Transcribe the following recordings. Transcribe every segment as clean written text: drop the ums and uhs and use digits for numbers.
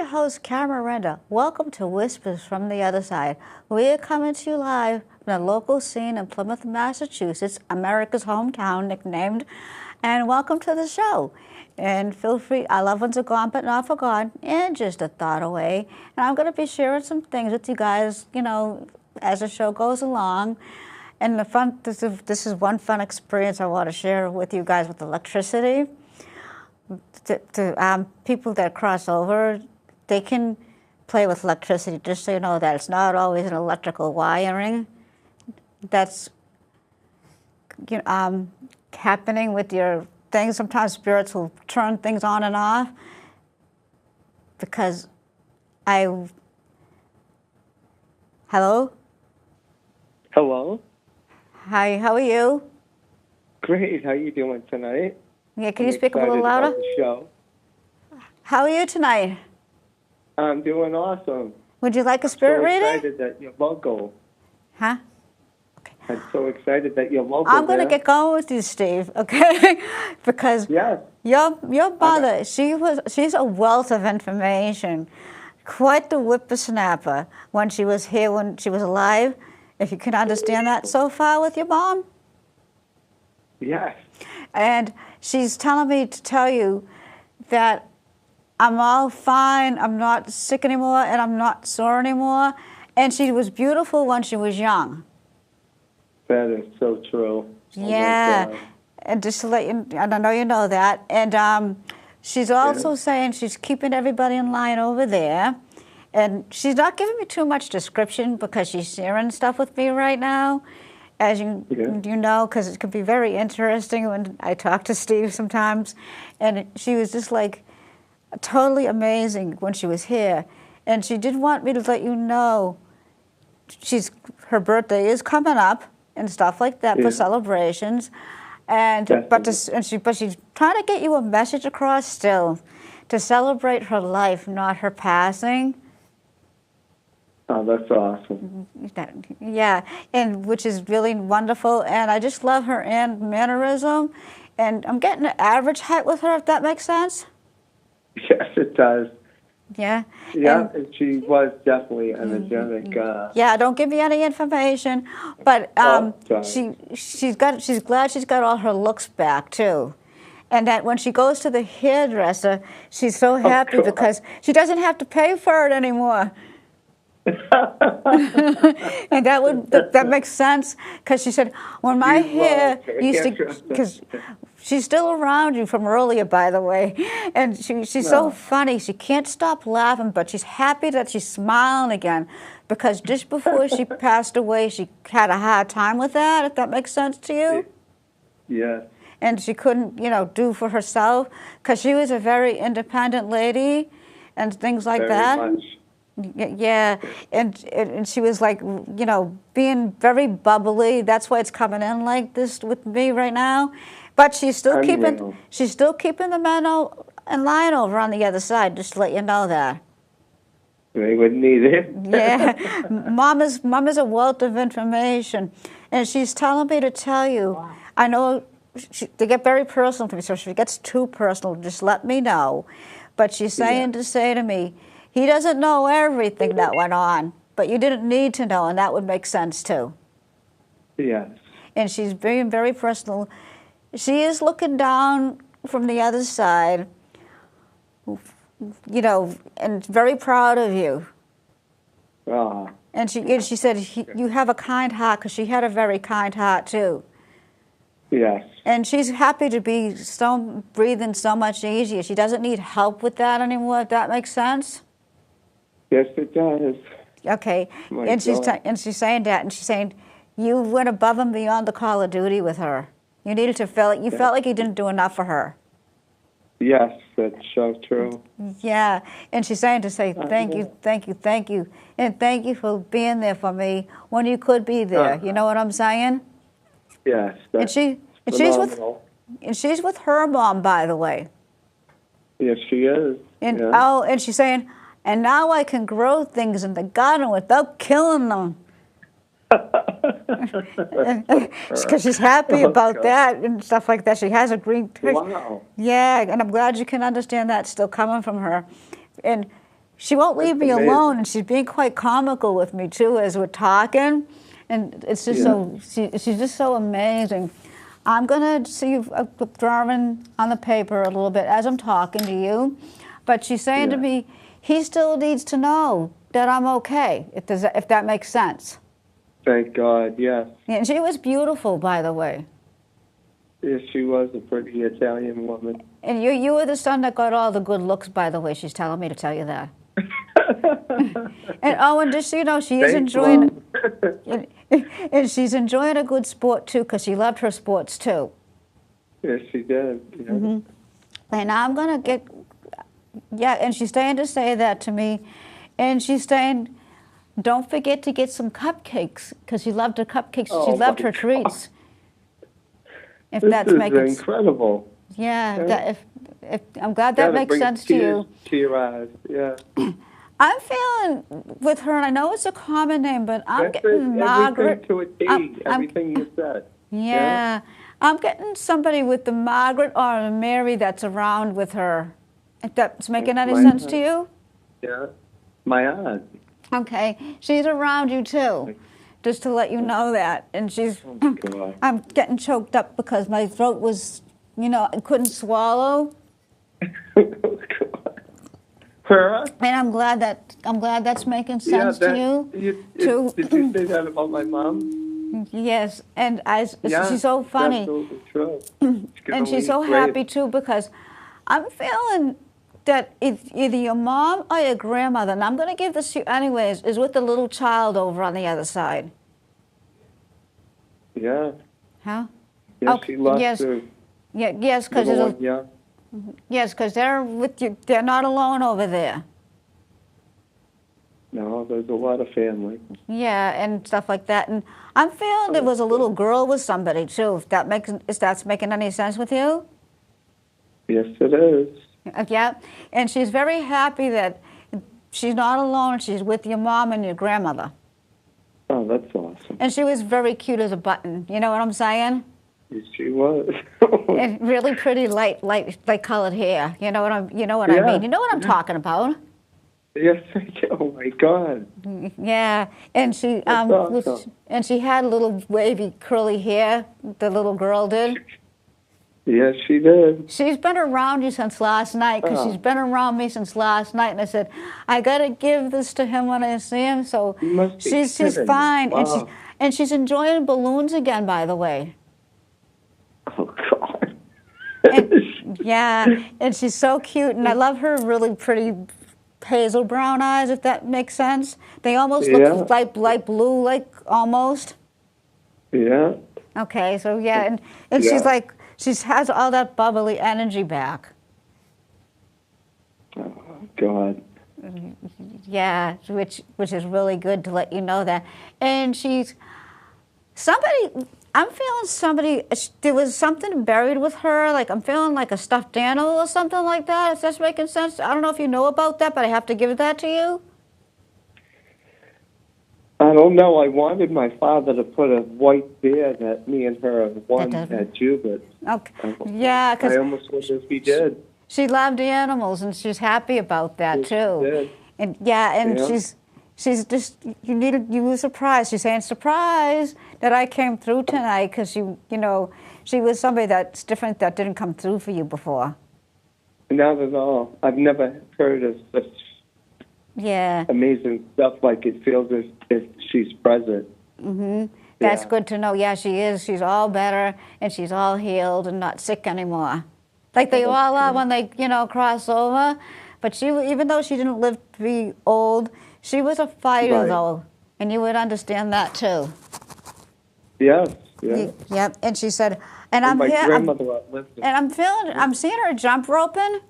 host, Karen Miranda. Welcome to Whispers from the Other Side. We are coming to you live from the local scene in Plymouth, Massachusetts, America's hometown, nicknamed. And welcome to the show. And feel free, our loved ones are gone but not forgotten, and just a thought away. And I'm going to be sharing some things with you guys, as the show goes along. And this is one fun experience I want to share with you guys with electricity. To people that cross over, they can play with electricity, just so you know that it's not always an electrical wiring that's happening with your things. Sometimes spirits will turn things on and off because Hello? Hello? Hi, how are you? Great. How are you doing tonight? Yeah, can you speak a little louder? About the show. How are you tonight? I'm doing awesome. Would you like a spirit reading? I'm so excited that you're local. Huh? Okay. I'm so excited that you're local. I'm going to get going with you, Steve, okay? Because yes. your mother, she's a wealth of information. Quite the whippersnapper when she was here, when she was alive. If you can understand that so far with your mom. Yes. And she's telling me to tell you that I'm all fine, I'm not sick anymore, and I'm not sore anymore. And she was beautiful when she was young. That is so true. Yeah. And just to let you, and I know you know that. And she's also saying she's keeping everybody in line over there. And she's not giving me too much description because she's sharing stuff with me right now. As you know, because it could be very interesting when I talk to Steve sometimes. And she was just like totally amazing when she was here. And she did want me to let you know her birthday is coming up and stuff like that for celebrations. And but she's trying to get you a message across still to celebrate her life, not her passing. Oh, that's awesome. Yeah, and which is really wonderful. And I just love her mannerism. And I'm getting an average height with her, if that makes sense. Yes, it does. Yeah. Yeah, and she was definitely energetic. Yeah, don't give me any information, but she's glad she's got all her looks back too. And that when she goes to the hairdresser, she's so happy because she doesn't have to pay for it anymore. And that makes sense because she said when my hair used to, because she's still around you from earlier, by the way, and she's so funny. She can't stop laughing, but she's happy that she's smiling again because just before she passed away, she had a hard time with that. If that makes sense to you? Yes. And she couldn't, do for herself because she was a very independent lady and things like very that. Much. Yeah, and she was like, being very bubbly. That's why it's coming in like this with me right now. But she's still keeping the men in line over on the other side. Just to let you know that. They wouldn't need it. Yeah, Mom is a wealth of information, and she's telling me to tell you. Wow. I know they get very personal to me, so if she gets too personal, just let me know. But she's saying to say to me, he doesn't know everything that went on, but you didn't need to know, and that would make sense too. Yes. And she's being very personal. She is looking down from the other side, and very proud of you. And she said, you have a kind heart, because she had a very kind heart too. Yes. And she's happy to be breathing so much easier. She doesn't need help with that anymore, if that makes sense. Yes, it does. Okay, and she's saying that, and she's saying you went above and beyond the call of duty with her. You needed to feel it. You felt like you didn't do enough for her. Yes, that's so true. Yeah, and she's saying to say thank you, and thank you for being there for me when you could be there. You know what I'm saying? Yes. And she's with her mom, by the way. Yes, she is. And and she's saying, and now I can grow things in the garden without killing them. Because she's happy about that and stuff like that. She has a green... Wow. Yeah, and I'm glad you can understand that still coming from her. And she won't leave me amazing. alone, and she's being quite comical with me too as we're talking, and it's just she's just so amazing. I'm gonna see drawing on the paper a little bit as I'm talking to you, but she's saying to me, he still needs to know that I'm okay, if that makes sense. Thank God, yes. And she was beautiful, by the way. Yes, she was a pretty Italian woman. And you were the son that got all the good looks, by the way. She's telling me to tell you that. And just so you know, she is enjoying, and she's enjoying a good sport too, because she loved her sports too. Yes, she did. Yeah. And I'm gonna and she's staying to say that to me, and she's saying, don't forget to get some cupcakes, because she loved her cupcakes. Oh, she loved her God. treats. If This that's is making incredible. yeah. If I'm glad that makes sense to you. To your eyes, yeah. I'm feeling with her, and I know it's a common name, but I'm getting Margaret. Everything to a T, everything you said. Yeah, I'm getting somebody with the Margaret or a Mary that's around with her. If that's making any sense to you? Yeah, my aunt. Okay, she's around you too, just to let you know that. And she's, Oh, God. I'm getting choked up because my throat was, I couldn't swallow. Oh, God. Her? And I'm glad that's making sense to you. Did you say that about my mom? Yes, and she's so funny. Absolutely true. And she's so happy too, because I'm feeling that either your mom or your grandmother, and I'm going to give this to you anyways, is with the little child over on the other side. Yeah. Huh? Yeah, Okay, she lost yes. her Yes, because little one, yeah. yes, because they're with you. They're not alone over there. No, there's a lot of family. Yeah, and stuff like that. And I'm feeling there was a little girl with somebody too. If that's making any sense with you? Yes, it is. Yeah, and she's very happy that she's not alone. She's with your mom and your grandmother. Oh, that's awesome. And she was very cute as a button. You know what I'm saying? Yes, she was. And really pretty light colored hair. You know what I mean? You know what I'm talking about? Yes, oh my God. Yeah, and she awesome. and she had little wavy curly hair. The little girl did. Yes, she did. She's been around you since last night, because she's been around me since last night, and I said, I gotta give this to him when I see him. So she's fine, wow. and she's enjoying balloons again, by the way. Oh God. And she's so cute, and I love her really pretty hazel brown eyes, if that makes sense. They almost look like light blue, like almost. Yeah. Okay, so and she's like. She has all that bubbly energy back. Oh, God. Yeah, which is really good to let you know that. And she's somebody, I'm feeling somebody, there was something buried with her, like I'm feeling like a stuffed animal or something like that, if that's making sense. I don't know if you know about that, but I have to give that to you. I don't know. I wanted my father to put a white bear that me and her won at Jubit. Okay. Yeah, because I almost wish if he did. She loved animals, and she's happy about that too. She did. And she's just you were surprised. She's saying surprise that I came through tonight, because she was somebody that's different that didn't come through for you before. Not at all. I've never heard of such amazing stuff. Like it feels as if she's present. Mm-hmm. That's good to know. Yeah, she is. She's all better, and she's all healed and not sick anymore. Like they all are when they, cross over. But she, even though she didn't live to be old, she was a fighter, though, and you would understand that too. Yes. Yeah. Yep. And she said, and I'm my here. grandmother outlived her. And I'm seeing her jump roping.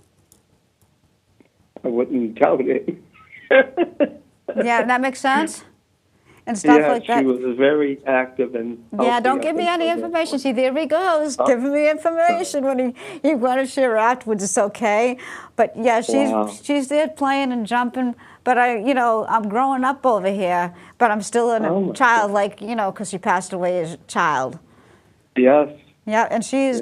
I wouldn't doubt it. Yeah, that makes sense. And stuff like that. She was very active and yeah, don't give me any information. See, there he goes, giving me information when he want to share afterwards. It's okay, but yeah, she's there playing and jumping. But I'm growing up over here, but I'm still a child, like because she passed away as a child. Yes. Yeah, and she's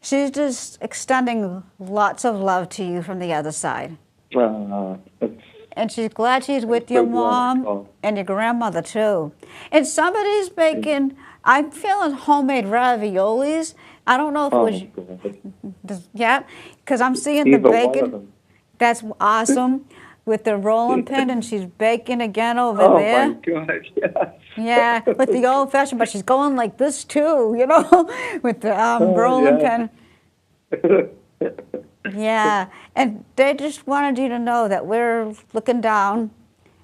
she's just extending lots of love to you from the other side. That's And she's glad she's with your mom and your grandmother, too. And somebody's making, I'm feeling homemade raviolis. I don't know if it was, yeah, because I'm seeing the bacon. That's awesome. With the rolling pin, and she's baking again over there. Oh, my God, yes. Yeah, with the old-fashioned, but she's going like this, too, you know, with the rolling pin. Yeah, and they just wanted you to know that we're looking down,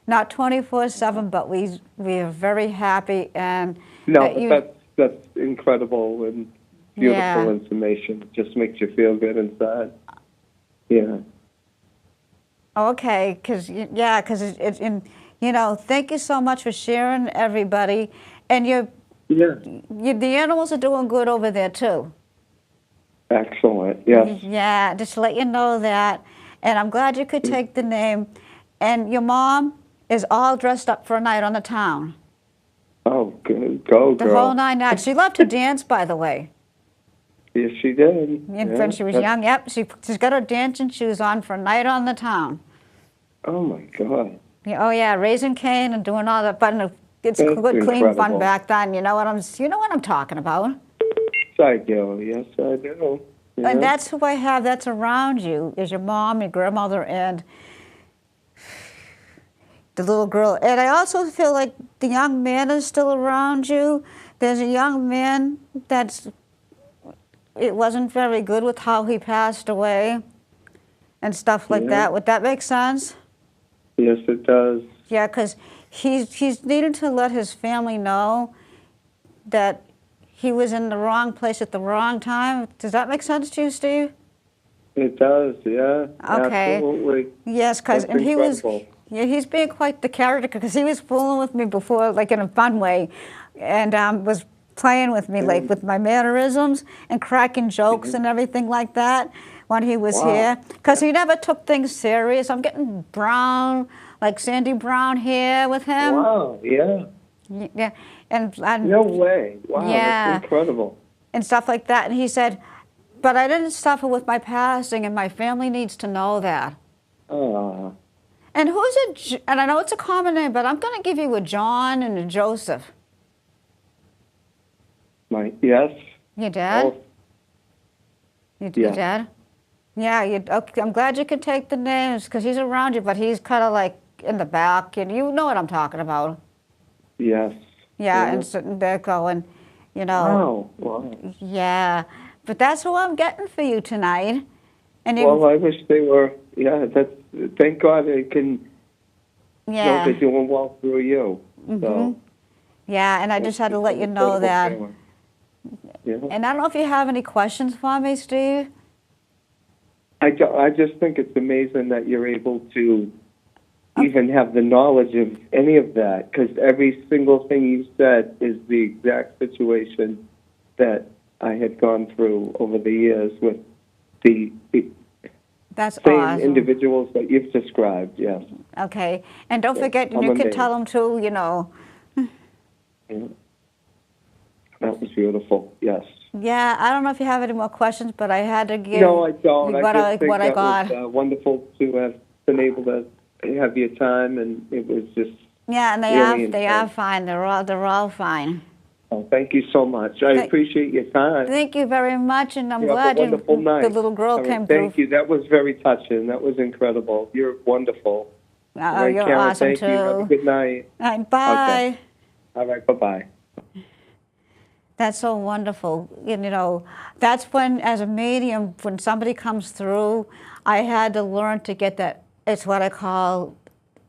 not 24/7, but we are very happy. And that's incredible and beautiful information. It just makes you feel good inside. Yeah. Okay, because it's in, you know, thank you so much for sharing, everybody. And the animals are doing good over there, too. Excellent, yes. Yeah, just to let you know that. And I'm glad you could take the name. And your mom is all dressed up for a night on the town. Oh, good. Go, girl. The whole 9 nights. She loved to dance, by the way. Yes, she did. When she was young, yep. She's got her dancing shoes on for a night on the town. Oh, my God. Yeah, oh, yeah, raising Cane and doing all that. But it's good, clean fun back then. You know what I'm talking about. I do. Yes, I do. Yeah. And that's who I have that's around you, is your mom, your grandmother, and the little girl. And I also feel like the young man is still around you. There's a young man it wasn't very good with how he passed away and stuff like that. Would that make sense? Yes, it does. Yeah, because he's needed to let his family know that he was in the wrong place at the wrong time. Does that make sense to you, Steve? It does, yeah. Okay. Absolutely. Yes, and he's being quite the character, because he was fooling with me before, like in a fun way, and was playing with me, like with my mannerisms and cracking jokes and everything like that when he was here. Because he never took things serious. I'm getting brown, like Sandy Brown hair with him. Wow, yeah. Yeah. And no way. Wow, that's incredible. And stuff like that. And he said, but I didn't suffer with my passing, and my family needs to know that. And and I know it's a common name, but I'm going to give you a John and a Joseph. Yes. Your dad? Your dad? Yeah, okay, I'm glad you could take the names, because he's around you, but he's kind of like in the back, and you know what I'm talking about. Yes. Yeah, and sitting there going, you know. Wow. Yeah, but that's who I'm getting for you tonight. And I wish they were, thank God they can know they're doing well through you. So, yeah, and I just had to let you know that. Yeah. And I don't know if you have any questions for me, Steve? I just think it's amazing that you're able to even have the knowledge of any of that, because every single thing you said is the exact situation that I had gone through over the years with the That's same awesome. individuals that you've described, yes. Okay. And don't forget, you can tell them too, you know. Yeah. That was beautiful, yes. Yeah, I don't know if you have any more questions, but I had to give No, I don't. what I got. Was wonderful to have been able to have your time, and it was just and they are fine. They're all fine. Oh, thank you so much. I appreciate your time. Thank you very much, and I'm glad the little girl came through. Thank you. That was very touching. That was incredible. You're wonderful. You're Karen, awesome thank too. You. Have a good night. All right, bye. Okay. All right, bye-bye. That's so wonderful. You know, that's when, as a medium, when somebody comes through, I had to learn to get that. It's what I call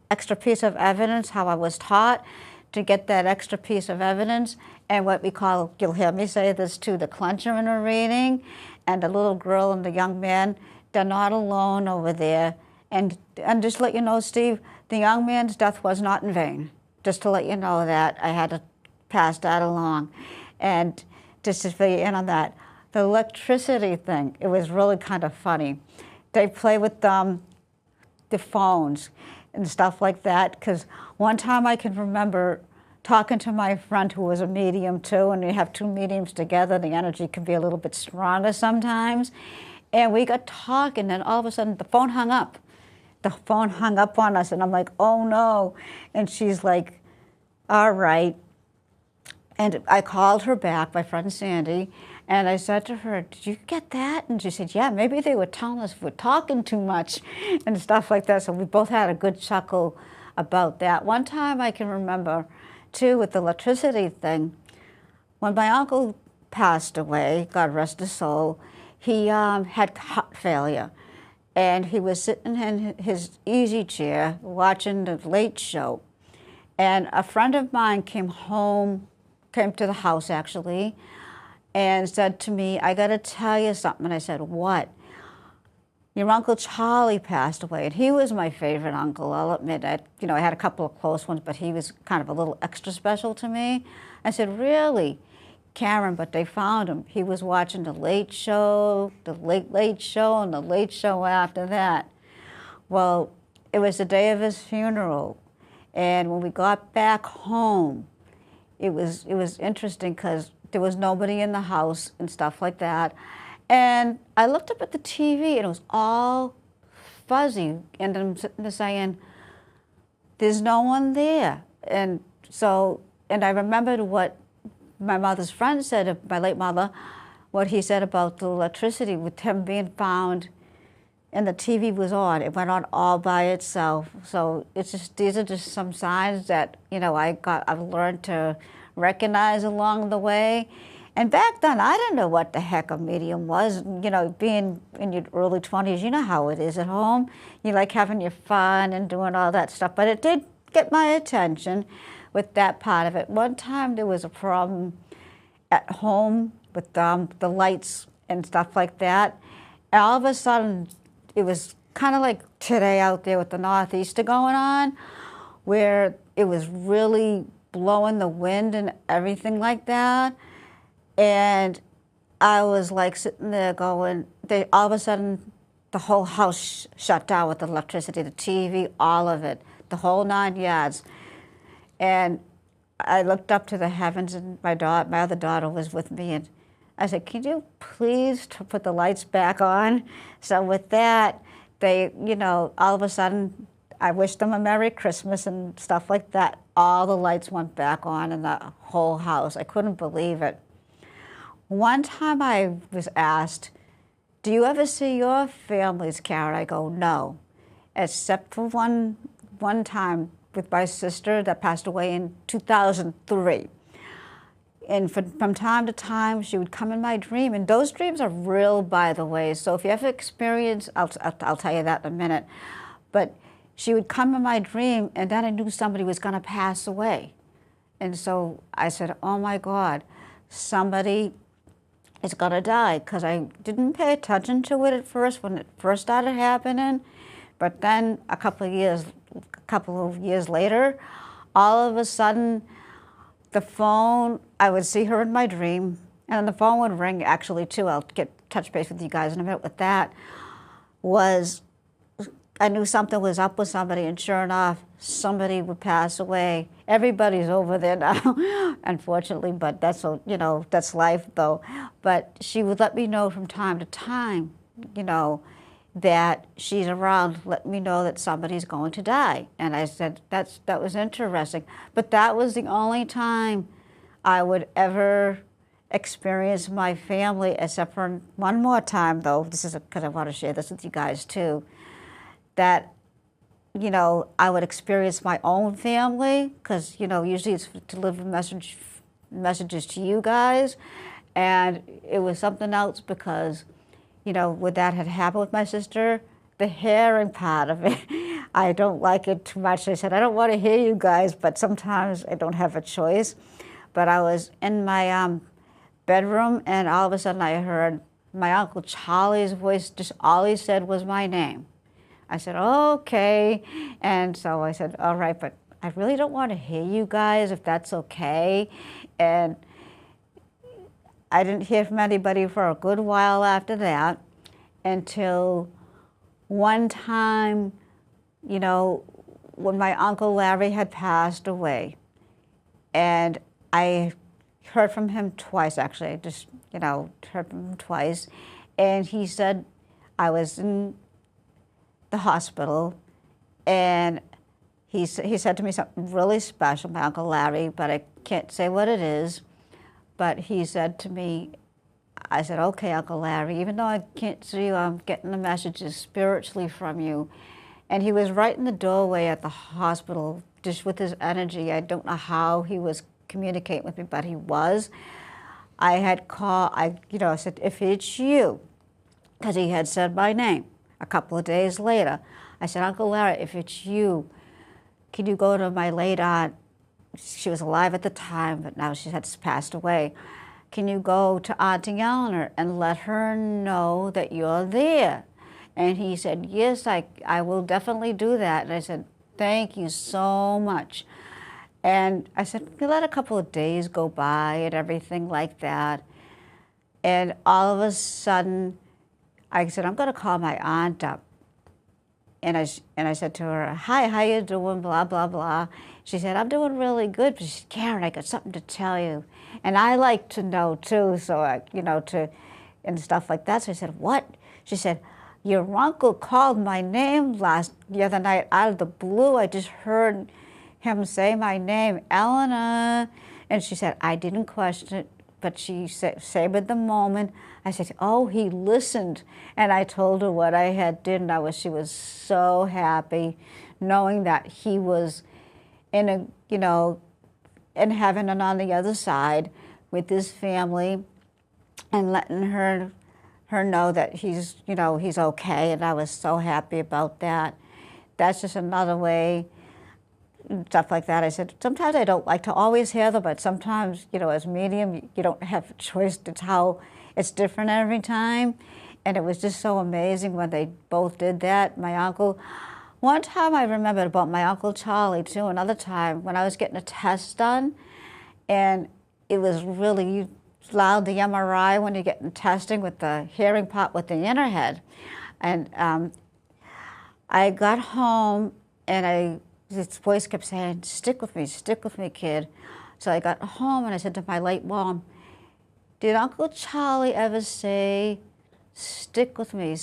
extra piece of evidence, how I was taught to get that extra piece of evidence, and what we call, you'll hear me say this too, the clencher in a reading, and the little girl and the young man, they're not alone over there. And just to let you know, Steve, the young man's death was not in vain. Just to let you know that, I had to pass that along. And just to fill you in on that, the electricity thing, it was really kind of funny. They play with the phones and stuff like that, because one time I can remember talking to my friend who was a medium too, and you have two mediums together, the energy can be a little bit stronger sometimes. And we got talking, and all of a sudden the phone hung up. the phone hung up on us, and I'm like, oh no. And she's like, all right. And I called her back, my friend Sandy, and I said to her, did you get that? And she said, yeah, maybe they were telling us we're talking too much and stuff like that. So we both had a good chuckle about that. One time I can remember, too, with the electricity thing, when my uncle passed away, God rest his soul, he had heart failure. And he was sitting in his easy chair watching the Late Show. And a friend of mine came to the house actually, and said to me, I got to tell you something. And I said, what? Your Uncle Charlie passed away. And he was my favorite uncle, I'll admit. I had a couple of close ones, but he was kind of a little extra special to me. I said, really? Karen, but they found him. He was watching the Late Show, the Late Show, and the Late Show after that. Well, it was the day of his funeral. And when we got back home, it was interesting because there was nobody in the house and stuff like that. And I looked up at the TV and it was all fuzzy. And I'm sitting there saying, there's no one there. And I remembered what my mother's friend said, my late mother, what he said about the electricity with him being found and the TV was on. It went on all by itself. So these are just some signs that, I've learned to recognize along the way. And back then, I didn't know what the heck a medium was. Being in your early 20s, you know how it is at home. You like having your fun and doing all that stuff. But it did get my attention with that part of it. One time there was a problem at home with the lights and stuff like that. And all of a sudden, it was kind of like today out there with the northeaster going on, where it was really blowing the wind and everything like that. And I was like sitting there going, all of a sudden, the whole house shut down with the electricity, the TV, all of it, the whole 9 yards. And I looked up to the heavens, and my other daughter was with me, and I said, can you please put the lights back on? So with that, they, all of a sudden, I wished them a Merry Christmas and stuff like that. All the lights went back on in the whole house. I couldn't believe it. One time I was asked, do you ever see your families, Karen? I go, no, except for one time with my sister that passed away in 2003. And from time to time, she would come in my dream. And those dreams are real, by the way. So if you ever experience, I'll tell you that in a minute. But she would come in my dream, and then I knew somebody was going to pass away. And so I said, oh, my God, somebody is going to die. Because I didn't pay attention to it at first when it first started happening. But then a couple of years later, all of a sudden, the phone, I would see her in my dream, and the phone would ring actually too. I'll touch base with you guys in a minute with that. I knew something was up with somebody, and sure enough, somebody would pass away. Everybody's over there now, unfortunately, but that's life though. But she would let me know from time to time, that she's around, let me know that somebody's going to die. And I said, that was interesting. But that was the only time I would ever experience my family, except for one more time, though. This is because I want to share this with you guys, too. That, I would experience my own family, because, usually it's to deliver messages to you guys. And it was something else because when that had happened with my sister, the hearing part of it, I don't like it too much. I said, I don't want to hear you guys, but sometimes I don't have a choice. But I was in my bedroom, and all of a sudden I heard my Uncle Charlie's voice. Just all he said was my name. I said, okay. And so I said, all right, but I really don't want to hear you guys, if that's okay. And I didn't hear from anybody for a good while after that, until one time, when my Uncle Larry had passed away. And I heard from him twice, actually. I just, heard from him twice. And he said, I was in the hospital, And he said to me something really special, my Uncle Larry, but I can't say what it is. But he said to me, I said, okay, Uncle Larry, even though I can't see you, I'm getting the messages spiritually from you. And he was right in the doorway at the hospital, just with his energy. I don't know how he was communicating with me, but he was. I had called, I said, if it's you, because he had said my name a couple of days later. I said, Uncle Larry, if it's you, can you go to my late aunt? She was alive at the time, but now she has passed away. Can you go to Auntie Eleanor and let her know that you're there? And he said, yes, I will definitely do that. And I said, thank you so much. And I said, we let a couple of days go by and everything like that. And all of a sudden, I said, I'm going to call my aunt up. And I said to her, hi, how you doing, blah, blah, blah. She said, I'm doing really good. But she said, Karen, I got something to tell you. And I like to know, too, so, and stuff like that. So I said, what? She said, your uncle called my name the other night out of the blue. I just heard him say my name, Eleanor. And she said, I didn't question it, but she savored the moment. I said, oh, he listened. And I told her what I had did, and she was so happy knowing that he was in heaven and on the other side with his family, and letting her know that he's okay. And I was so happy about that. That's just another way, stuff like that. I said, sometimes I don't like to always hear them, but sometimes, as medium, you don't have a choice. It's how it's different every time. And it was just so amazing when they both did that. My uncle, one time I remembered about my Uncle Charlie, too, another time when I was getting a test done, and it was really loud, the MRI, when you're getting testing with the hearing part with the inner head. And I got home, and this voice kept saying, stick with me, kid. So I got home, and I said to my late mom, did Uncle Charlie ever say, stick with me,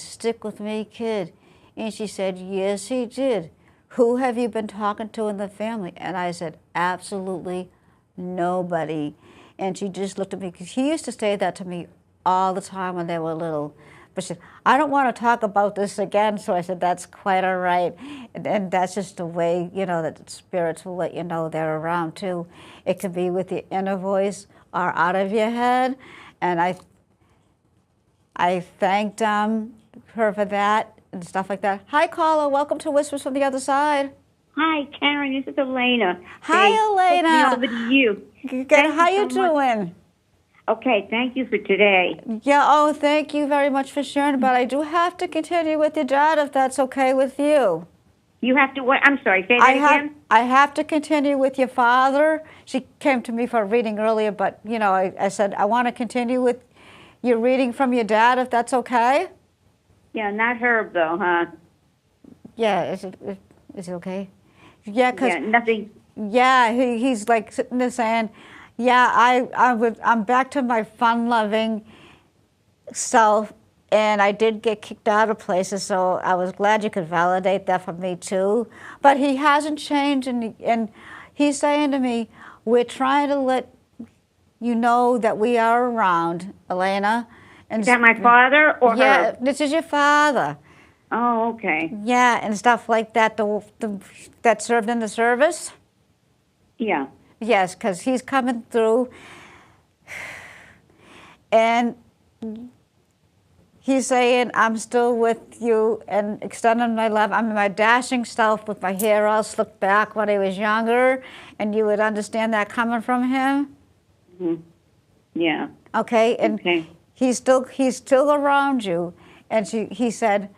kid? And she said, yes, he did. Who have you been talking to in the family? And I said, absolutely nobody. And she just looked at me, because he used to say that to me all the time when they were little. But she said, I don't want to talk about this again. So I said, that's quite all right. And that's just the way, that spirits will let you know they're around, too. It can be with your inner voice or out of your head. And I thanked her for that and stuff like that. Hi, caller. Welcome to Whispers from the Other Side. Hi, Karen. This is Elena. Hi, Elena. Over to you. Good. How you doing? Okay, thank you for today. Yeah, oh, thank you very much for sharing, but I do have to continue with your dad if that's okay with you. You have to what? I'm sorry, say that again? I have to continue with your father. She came to me for a reading earlier, but, I said, I want to continue with your reading from your dad if that's okay. Yeah, not Herb, though, huh? Yeah, is it okay? Yeah, because... Yeah, nothing... Yeah, he's like sitting there saying, yeah, I'm back to my fun-loving self, and I did get kicked out of places, so I was glad you could validate that for me, too. But he hasn't changed, and he's saying to me, we're trying to let you know that we are around, Elena. And is that my father or yeah, her? This is your father. Oh, okay. Yeah, and stuff like that, that served in the service. Yeah. Yes, because he's coming through, and he's saying, I'm still with you and extending my love. I'm my dashing self with my hair all slicked back when I was younger, and you would understand that coming from him? Mm-hmm. Yeah. Okay, and okay. He's still around you, and he said,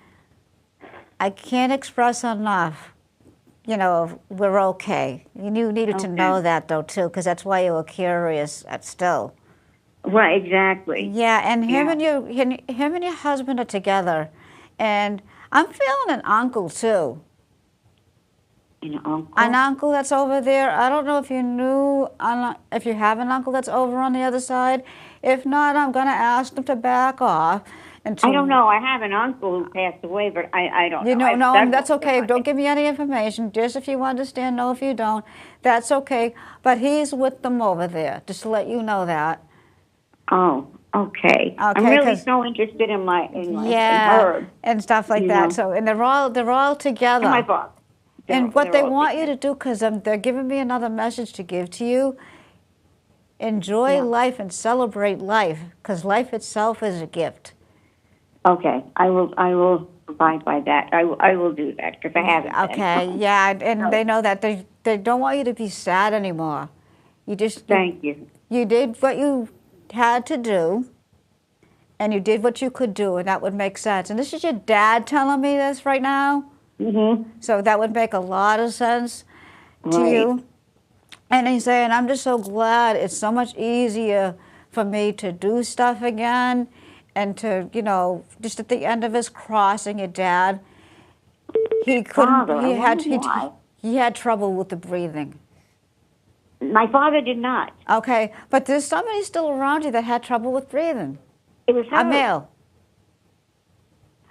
I can't express enough. We're okay. You needed to know that, though, too, because that's why you were curious still. Right, exactly. Yeah, and him and your husband are together, and I'm feeling an uncle, too. An uncle? An uncle that's over there. I don't know if you knew, if you have an uncle that's over on the other side. If not, I'm going to ask them to back off And I don't know. I have an uncle who passed away, but I don't know. You know, I have no, several that's okay. that Don't give me any information. Just if you understand, no, if you don't, that's okay. But he's with them over there, just to let you know that. Oh, okay. I'm Okay, really 'cause- so interested in Yeah, Herb. and stuff like you that. know. So, and they're all together. And my father. And what They're they all want you together. to do, because they're giving me another message to give to you, enjoy Yeah. life and celebrate life, because life itself is a gift. Okay, I will abide by that. I will do that because I haven't. been. Okay, yeah, and No. they know that they don't want you to be sad anymore. Thank you. You did what you had to do, and you did what you could do, and that would make sense. And this is your dad telling me this right now, so that would make a lot of sense to Right. you. And he's saying, I'm just so glad it's so much easier for me to do stuff again, and to, you know, just at the end of his crossing, your dad, he couldn't, Father, I wonder why. he had trouble with the breathing. My father did not. Okay, but there's somebody still around you that had trouble with breathing. It was A Herb. male.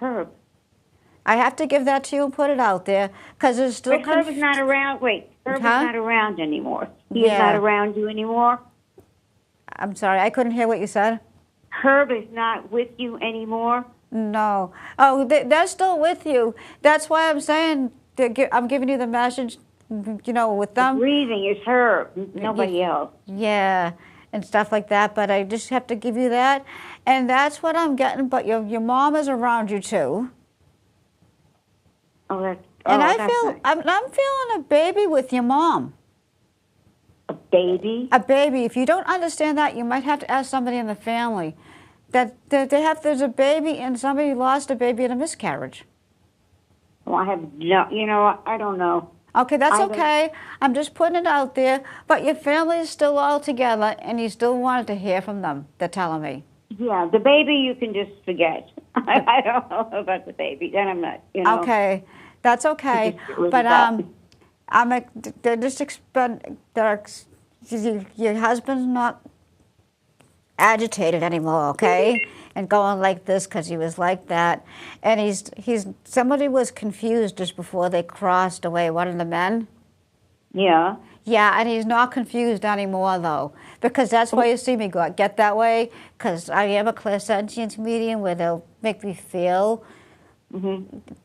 Herb. I have to give that to you and put it out there, because there's still... But Herb is not around. Wait, Herb Huh? is not around anymore. He is Yeah. not around you anymore. I'm sorry, I couldn't hear what you said. Herb is not with you anymore. No. Oh, they're still with you. That's why I'm saying, I'm giving you the message, you know, with them. Breathing is Herb, nobody else. Yeah, and stuff like that, but I just have to give you that. And that's what I'm getting, but your mom is around you too. Oh, that's. And oh, I that's feel, nice. I'm feeling a baby with your mom. A baby. A baby. If you don't understand that, you might have to ask somebody in the family. There's a baby, and somebody lost a baby in a miscarriage. Well, I have no. You know, I don't know. Okay, that's I don't- okay. I'm just putting it out there. But your family is still all together, and you still wanted to hear from them. They're telling me. Yeah, the baby you can just forget. I don't know about the baby. Then I'm not. You know. Okay, that's okay. It was But that. they're just your husband's not agitated anymore, okay? And going like this because he was like that, and somebody was confused just before they crossed away. One of the men. Yeah. Yeah, and he's not confused anymore, though, because that's why you see me get that way, because I am a clairsentience medium where they'll make me feel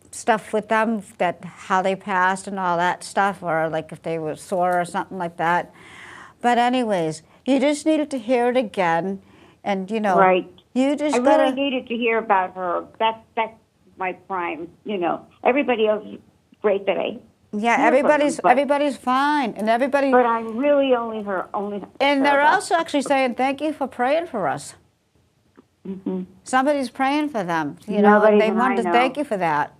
stuff with them, that how they passed and all that stuff, or like if they were sore or something like that. But anyways, you just needed to hear it again, and, you know, Right. you just I gotta... really needed to hear about her. That's my prime. You know, everybody else is great that I. Yeah, hear from them, but- everybody's fine, and everybody... But I'm really only her. And they're about- also actually saying, thank you for praying for us. Somebody's praying for them, you know, Nobody and they that wanted I to know. thank you for that.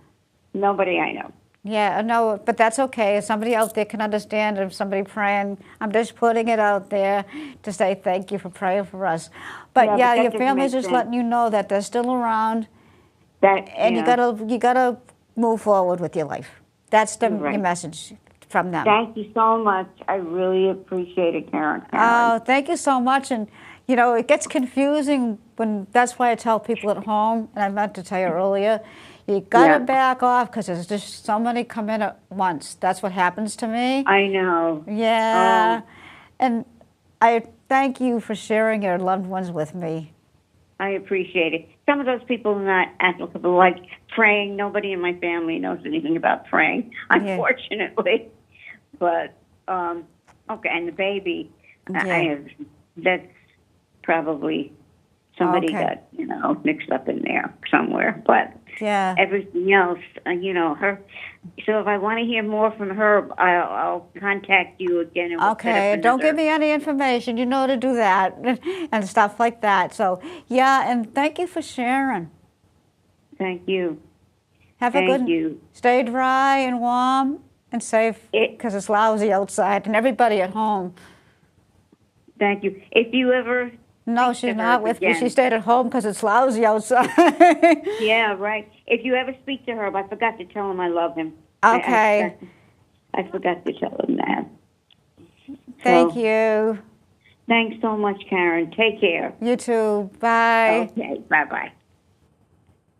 Nobody I know. Yeah, no, but that's okay. If somebody out there can understand, if somebody praying, I'm just putting it out there to say thank you for praying for us. But Yeah, yeah, but that your doesn't family's make just sense. letting you know that they're still around, That and yeah. you gotta move forward with your life. That's your Right. message from them. Thank you so much. I really appreciate it, Karen. Oh, thank you so much. And, you know, it gets confusing when, that's why I tell people at home, and I meant to tell you earlier, you got to Yeah. back off because there's just so many come in at once. That's what happens to me. I know. Yeah. Oh. And I thank you for sharing your loved ones with me. I appreciate it. Some of those people are not applicable, like praying. Nobody in my family knows anything about praying, unfortunately. But, okay, and the baby, Yeah. that's probably somebody Okay. got, you know, mixed up in there somewhere. But Yeah. everything else, you know, her. So if I want to hear more from her, I'll contact you again. And we'll set Okay, up don't another- give me any information. You know to do that and stuff like that. So, yeah, and thank you for sharing. Thank you. Have a Thank good... you. Stay dry and warm and safe because it's lousy outside, and everybody at home. Thank you. If you ever... No, speak she's to not her with me. again- She stayed at home because it's lousy outside. Yeah, right. If you ever speak to her, I forgot to tell him I love him. Okay. I forgot to tell him that. Thank So, you. Thanks so much, Karen. Take care. You too. Bye. Okay, bye-bye.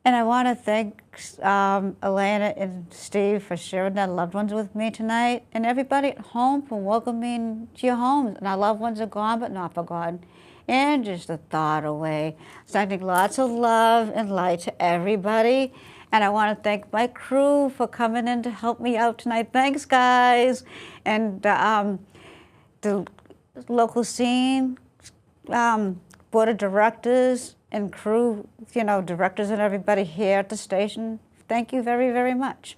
And I want to thank Elena and Steve for sharing their loved ones with me tonight, and everybody at home for welcoming to your homes. And our loved ones are gone, but not forgotten. And just a thought away. Sending lots of love and light to everybody. And I want to thank my crew for coming in to help me out tonight. Thanks, guys. And the local scene, board of directors and crew, directors and everybody here at the station. Thank you very, very much.